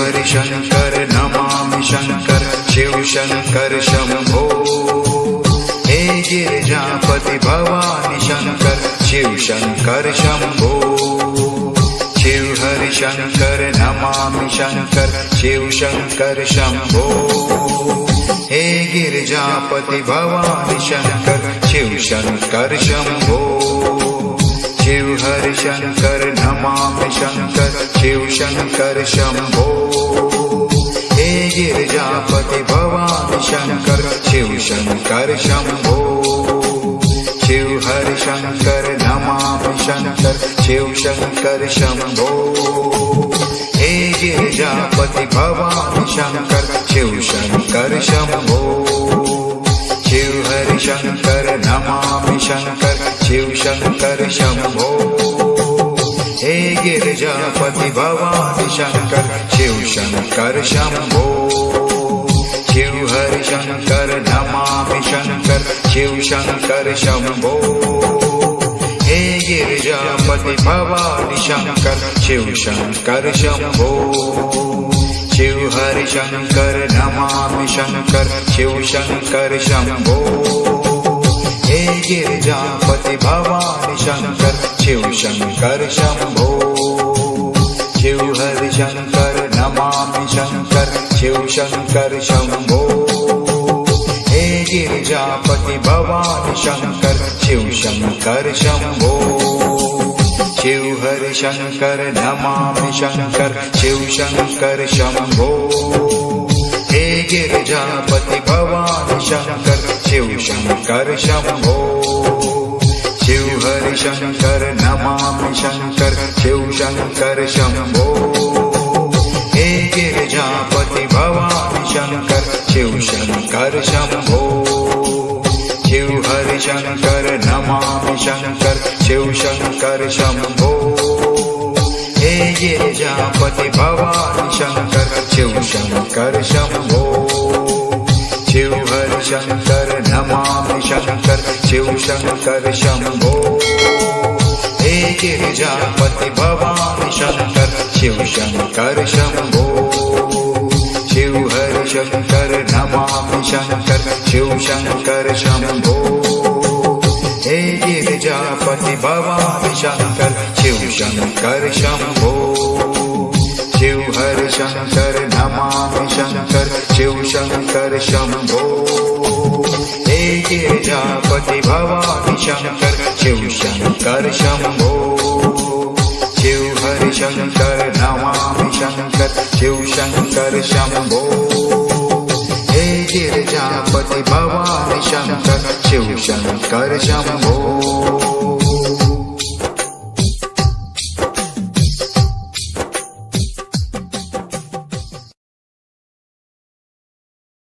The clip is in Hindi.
हरि शंकर नमामि शंकर शिव शंकर शंभो। हे गिरिजापति भवानी शंकर शिव शंकर शंभो। शिव हरि शंकर नमामि शंकर शिव शंकर शंभो। हे गिरिजापति भवानी शंकर शिव शंकर शंभो। शिव हरि शंकर नमामि शंकर शिव शंकर शंभो। हे गिरिजापति भवानी शंकर शिव शंकर शंभो। शिव हरि शंकर नमामि शंकर शिव शंकर शंभो। हे गिरिजापति भवानी शंकर शिव शंकर शंभो। शिव हरि शंकर नमामि शंकर शिव शंकर शंभो। हे गिरिजापति भवानी शंकर शिव शंकर शंभो। शिव हरि शंकर नमामि शंकर शिव शंकर शंभो। हे गिरिजापति भवानी शंकर शिव शंकर शंभो। शिव हरि शंकर नमामि शंकर शिव शंकर शंभो। हे गिरिजापति भवानी शंकर शिव शंकर शंभो। शिव हरि शंकर नमामि शंकर शिव शंकर शंभो। हे गिरिजापति भवानी शंकर शिव शंकर शंभो। शिव हरि शंकर नमामि शंकर शिव शंकर शंभो। हे गिरिजापति भवानी शंकर शिव शंकर शंभो। शिव हरि शंकर नमामि शंकर शिव शंकर शंभो। हे गिरिजापति भवानी शंकर शिव शंकर शंभो। शिव हरि शंकर नमामि शंकर शिव शंकर शंभो। हे गिरिजापति भवानी शंकर शिव शंकर शंभो। शिव हरि शंकर नमामि शंकर शिव शंकर शंभो। हे गिरिजापति भवानी शंकर शिव शंकर शंभो। शिव हरि शंकर नमामि शंकर शिव शंकर शंभो। हे गिरिजापति भवानी शंकर शिव शंकर शंभो। शिव हरि शंकर नमामि शंकर शिव शंकर शंभो। हे गिरिजापति भवानी शंकर शिव शंकर शंभो। शिव हरि शंकर नमामि शंकर शिव शंकर शंभो। हे गिरिजापति भवानी शंकर शिव शंकर शंभो।